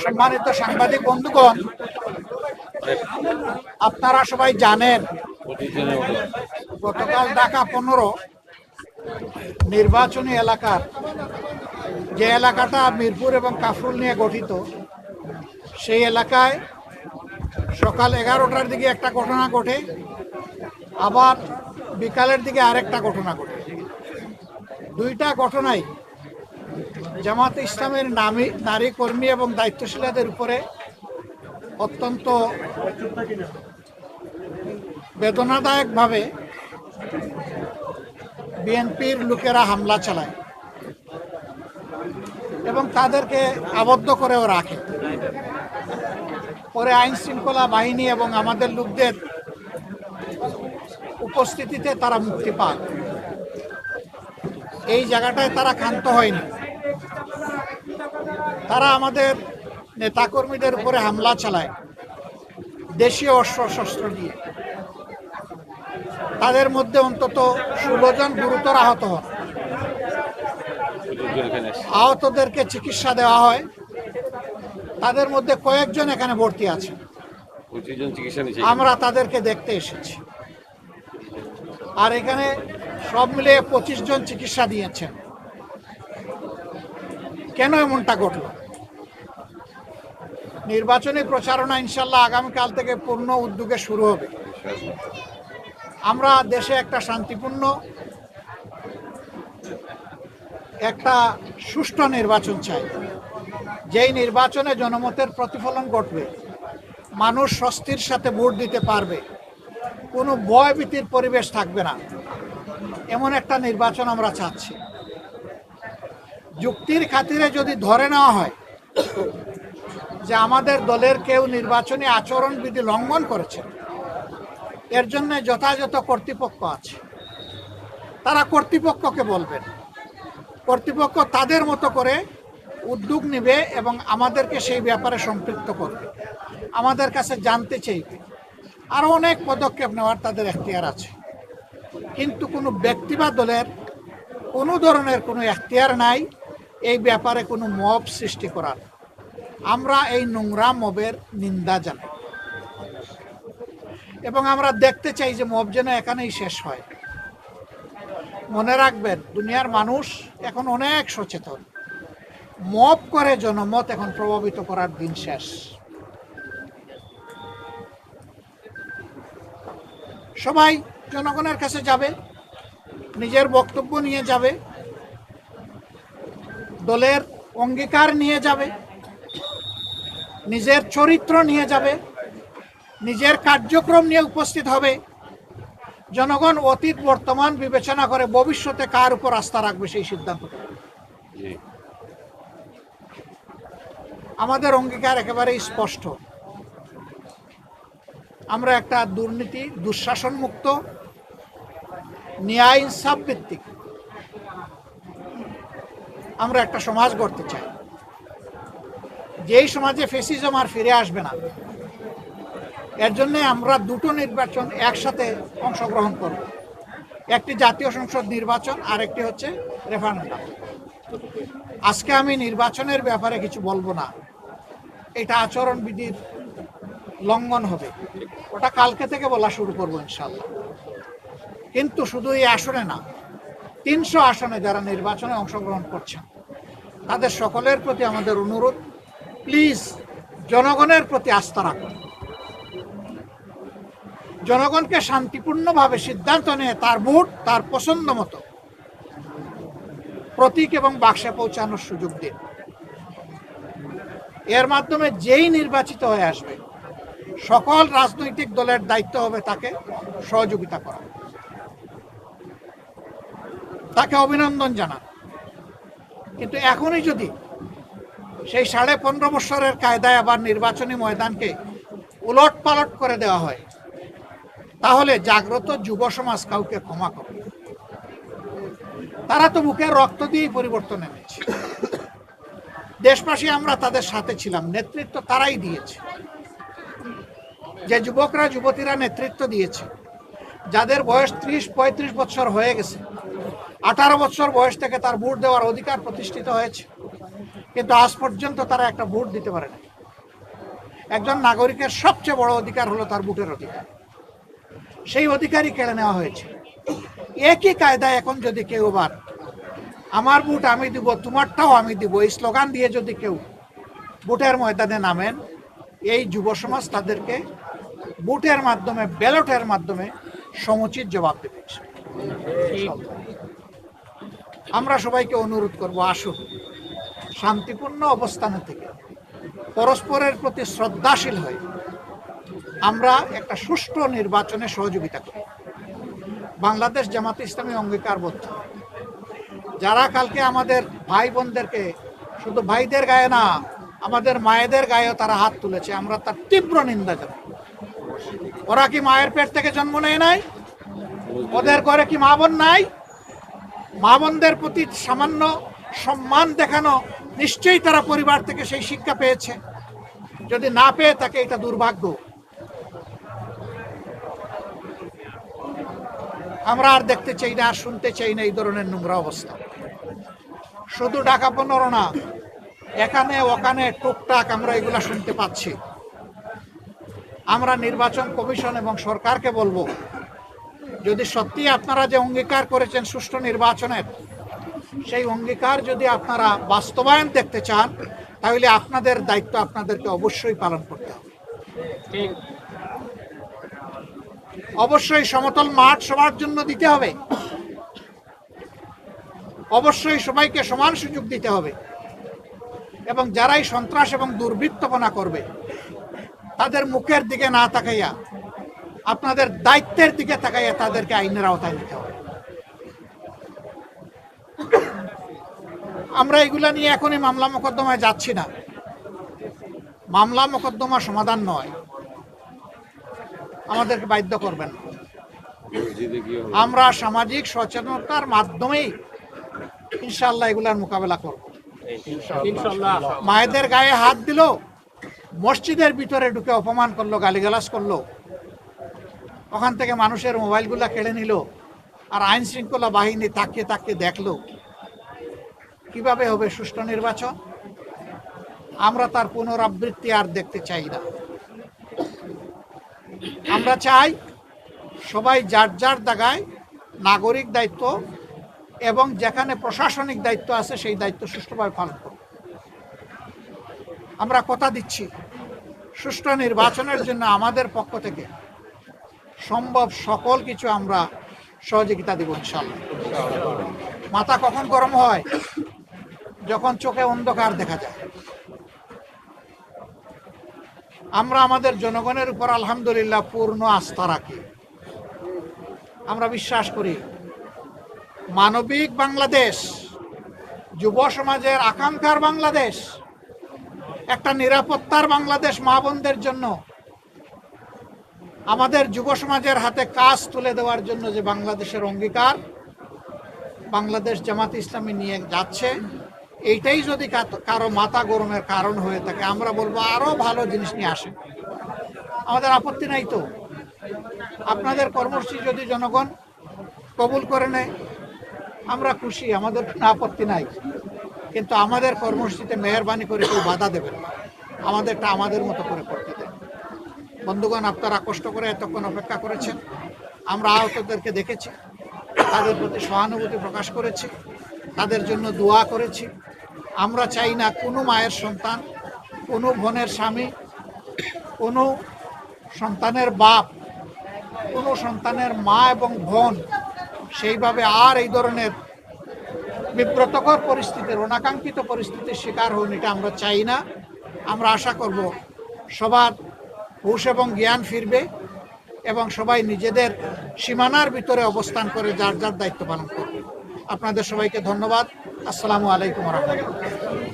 সম্মানিত সাংবাদিক বন্ধুগণ, আপনারা সবাই জানেন গতকাল ঢাকা 15 নির্বাচনী এলাকার যে এলাকাটা মিরপুর এবং কাফরুল নিয়ে গঠিত, সেই এলাকায় সকাল 11টার দিকে একটা ঘটনা ঘটে, আবার বিকালের দিকে আরেকটা ঘটনা ঘটে। দুইটা ঘটনাই জামাতে ইসলামের নারী কর্মী এবং দায়িত্বশীলদের উপরে অত্যন্ত বেদনাদায়কভাবে বিএনপির লোকেরা হামলা চালায় এবং তাদেরকে আবদ্ধ করেও রাখে। পরে আইন শৃঙ্খলা বাহিনী এবং আমাদের লোকদের উপস্থিতিতে তারা মুক্তি পায়। এই জায়গাটায় তারা ক্ষান্ত হয়নি। তারা আমাদের নেতাকর্মীদের উপরে হামলা চালায় দেশীয় অস্ত্র দিয়ে। তাদের মধ্যে অন্তত 16 জন গুরুতর আহত হন। আহতদেরকে চিকিৎসা দেওয়া হয়। তাদের মধ্যে কয়েকজন এখানে ভর্তি আছে। আমরা তাদেরকে দেখতে এসেছি। আর এখানে সব মিলে 25 জন চিকিৎসা দিয়েছেন। কেন এমনটা ঘটল? নির্বাচনী প্রচারণা ইনশাল্লাহ আগামীকাল থেকে পূর্ণ উদ্যোগে শুরু হবে। আমরা দেশে একটা শান্তিপূর্ণ, একটা সুষ্ঠু নির্বাচন চাই, যেই নির্বাচনে জনমতের প্রতিফলন ঘটবে, মানুষ স্বস্তির সাথে ভোট দিতে পারবে, কোনো ভয়ভীতির পরিবেশ থাকবে না, এমন একটা নির্বাচন আমরা চাচ্ছি। যুক্তির খাতিরে যদি ধরে নেওয়া হয় যে আমাদের দলের কেউ নির্বাচনী আচরণবিধি লঙ্ঘন করেছে, এর জন্য যথাযথ কর্তৃপক্ষ আছে, তারা কর্তৃপক্ষকে বলবেন। কর্তৃপক্ষ তাদের মতো করে উদ্যোগ নেবে এবং আমাদেরকে সেই ব্যাপারে সম্পৃক্ত করবে, আমাদের কাছে জানতে চাইবে। আরও অনেক পদক্ষেপ নেওয়ার তাদের এখতিয়ার আছে। কিন্তু কোনো ব্যক্তি বা দলের কোনো ধরনের কোনো এখতিয়ার নাই এই ব্যাপারে কোনো মব সৃষ্টি করার। আমরা এই নোংরা মবের নিন্দা জানাই এবং আমরা দেখতে চাই যে মব যেন এখানেই শেষ হয়। মনে রাখবেন, দুনিয়ার মানুষ এখন অনেক সচেতন। মব করে জনমত এখন প্রভাবিত করার দিন শেষ। সবাই জনগণের কাছে যাবে, নিজের বক্তব্য নিয়ে যাবে, দলের অঙ্গীকার নিয়ে যাবে, নিজের চরিত্র নিয়ে যাবে, নিজের কার্যক্রম নিয়ে উপস্থিত হবে। জনগণ অতীত বর্তমান বিবেচনা করে ভবিষ্যতে কার উপর আস্থা রাখবে সেই সিদ্ধান্ত নেবে। আমাদের অঙ্গীকার একেবারেই স্পষ্ট। আমরা একটা দুর্নীতি, দুঃশাসন মুক্ত, ন্যায় ইনসাফ ভিত্তিক আমরা একটা সমাজ গড়তে চাই, যেই সমাজে ফ্যাসিজম আর ফিরে আসবে না। এর জন্য আমরা দুটো নির্বাচন একসাথে অংশগ্রহণ করব, একটি জাতীয় সংসদ নির্বাচন আর একটি হচ্ছে রেফারেন্ডাম। আজকে আমি নির্বাচনের ব্যাপারে কিছু বলবো না, এটা আচরণবিধির লঙ্ঘন হবে, ওটা কালকে থেকে বলা শুরু করবো ইনশাল্লাহ। কিন্তু শুধু এই আসনে না, 300 আসনে যারা নির্বাচনে অংশগ্রহণ করছেন তাদের সকলের প্রতি আমাদের অনুরোধ, প্লিজ জনগণের প্রতি আস্থা রাখুন। জনগণকে শান্তিপূর্ণভাবে সিদ্ধান্ত নিয়ে তার ভোট তার পছন্দ মতো প্রতীক এবং বাক্সে পৌঁছানোর সুযোগ দিন। এর মাধ্যমে যেই নির্বাচিত হয়ে আসবে, সকল রাজনৈতিক দলের দায়িত্ব হবে তাকে সহযোগিতা করা, তাকে অভিনন্দন জানান। কিন্তু এখনই যদি সেই 15.5 বছরের কায়দায় আবার নির্বাচনী ময়দানকে উলট পালট করে দেওয়া হয়, তাহলে জাগ্রত যুব সমাজ কাউকে ক্ষমা করে। তারা তো বুকের রক্ত দিয়েই পরিবর্তন এনেছে। দেশবাসী আমরা তাদের সাথে ছিলাম, নেতৃত্ব তারাই দিয়েছে। যে যুবকরা যুবতীরা নেতৃত্ব দিয়েছে, যাদের বয়স 30-35 বছর হয়ে গেছে, 18 বছর বয়স থেকে তার ভোট দেওয়ার অধিকার প্রতিষ্ঠিত হয়েছে, কিন্তু আজ পর্যন্ত তারা একটা ভোট দিতে পারে না। একজন নাগরিকের সবচেয়ে বড় অধিকার হলো তার ভোটের অধিকার, সেই অধিকারই কেড়ে নেওয়া হয়েছে। একই কায়দায় এখন যদি কেউ আবার আমার ভোট আমি দিব, তোমারটাও আমি দিব, এই স্লোগান দিয়ে যদি কেউ ভোটের ময়দানে নামেন, এই যুব সমাজ তাদেরকে ভোটের মাধ্যমে, ব্যালটের মাধ্যমে সমুচিত জবাব দেবে। আমরা সবাইকে অনুরোধ করব, আসুন শান্তিপূর্ণ অবস্থানে থেকে পরস্পরের প্রতি শ্রদ্ধাশীল হয়ে আমরা একটা সুষ্ঠু নির্বাচনে সহযোগিতা করি। বাংলাদেশ জামাতে ইসলামী অঙ্গীকারবদ্ধ। যারা কালকে আমাদের ভাই বোনদেরকে, শুধু ভাইদের গায়ে না, আমাদের মায়েদের গায়েও তারা হাত তুলেছে, আমরা তার তীব্র নিন্দা জানাই। ওরা কি মায়ের পেট থেকে জন্ম নেয় নাই? ওদের ঘরে কি মা বোন নাই? মা বোনদের প্রতি সামান্য সম্মান দেখানো, নিশ্চয়ই তারা পরিবার থেকে সেই শিক্ষা পেয়েছে। যদি না পেয়ে থাকে, এটা দুর্ভাগ্য। আমরা আর দেখতে চাই না, আর শুনতে চাই না এই ধরনের নোংরা অবস্থা। শুধু ঢাকা 15 না, এখানে ওখানে টুকটাক আমরা এগুলা শুনতে পাচ্ছি। আমরা নির্বাচন কমিশন এবং সরকারকে বলবো, যদি সত্যি আপনারা যে অঙ্গীকার করেছেন সুষ্ঠু নির্বাচনের, সেই অঙ্গীকার যদি আপনারা বাস্তবায়ন দেখতে চান, তাহলে আপনাদের দায়িত্ব আপনাদেরকে অবশ্যই পালন করতে হবে। অবশ্যই সমতল মাঠ সবার জন্য দিতে হবে, অবশ্যই সবাইকে সমান সুযোগ দিতে হবে, এবং যারাই সন্ত্রাস এবং দুর্বৃত্তপনা করবে তাদের মুখের দিকে না তাকাইয়া আপনাদের দায়িত্বের দিকে তাকাইয়া তাদেরকে আইনের আওতায় নিতে হবে। আমরা এগুলা নিয়ে এখনই মামলা মোকদ্দমায় যাচ্ছি না। মামলা মোকদ্দমা সমাধান নয়, আমাদেরকে বাধ্য করবেন না। আমরা সামাজিক সচেতনতার মাধ্যমেই ইনশাআল্লাহ এগুলার মোকাবেলা করব। মায়েদের গায়ে হাত দিল, মসজিদের ভিতরে ঢুকে অপমান করলো, গালিগালাজ করলো, ওখান থেকে মানুষের মোবাইলগুলা কেড়ে নিল, আর আইন শৃঙ্খলা বাহিনী তাকিয়ে তাকিয়ে দেখলো। কিভাবে হবে সুষ্ঠু নির্বাচন? আমরা তার পুনরাবৃত্তি আর দেখতে চাই না। আমরা চাই সবাই যার যার জায়গায় নাগরিক দায়িত্ব এবং যেখানে প্রশাসনিক দায়িত্ব আছে সেই দায়িত্ব সুষ্ঠুভাবে পালন করব। আমরা কথা দিচ্ছি, সুষ্ঠু নির্বাচনের জন্য আমাদের পক্ষ থেকে সম্ভব সকল কিছু আমরা সহযোগিতা দেব ইনশাআল্লাহ। মাথা কখন গরম হয়? যখন চোখে অন্ধকার দেখা যায়। আমরা আমাদের জনগণের উপর আলহামদুলিল্লাহ পূর্ণ আস্থা রাখি। আমরা বিশ্বাস করি মানবিক বাংলাদেশ, যুব সমাজের আকাঙ্ক্ষার বাংলাদেশ, একটা নিরাপত্তার বাংলাদেশ মা বোনদের জন্য, আমাদের যুব সমাজের হাতে কাজ তুলে দেওয়ার জন্য যে বাংলাদেশের অঙ্গীকার বাংলাদেশ জামাত ইসলামী নিয়ে যাচ্ছে, এইটাই যদি কারো মাথা গরমের কারণ হয়ে থাকে, আমরা বলবো আরো ভালো জিনিস নিয়ে আসেন। আমাদের আপত্তি নাই তো। আপনাদের কর্মসূচি যদি জনগণ কবুল করে নেয়, আমরা খুশি, আমাদের কোনো আপত্তি নাই। কিন্তু আমাদের কর্মসূচিতে মেহরবানি করে কেউ বাধা দেবেন না, আমাদেরটা আমাদের মতো করে করতে দেন। বন্ধুগণ, আপনারা কষ্ট করে এতক্ষণ অপেক্ষা করেছেন। আমরা আহতদেরকে দেখেছি, তাদের প্রতি সহানুভূতি প্রকাশ করেছি, তাদের জন্য দোয়া করেছি। আমরা চাই না কোনো মায়ের সন্তান, কোনো বোনের স্বামী, কোনো সন্তানের বাপ, কোনো সন্তানের মা এবং বোন সেইভাবে আর এই ধরনের বিব্রতকর পরিস্থিতির, অনাকাঙ্ক্ষিত পরিস্থিতির শিকার হন, এটা আমরা চাই না। আমরা আশা করব সবার হুঁশ এবং জ্ঞান ফিরবে এবং সবাই নিজেদের সীমানার ভিতরে অবস্থান করে যার যার দায়িত্ব পালন করবে। আপনাদের সবাইকে ধন্যবাদ। আসসালামু আলাইকুম ওয়া রাহমাতুল্লাহ।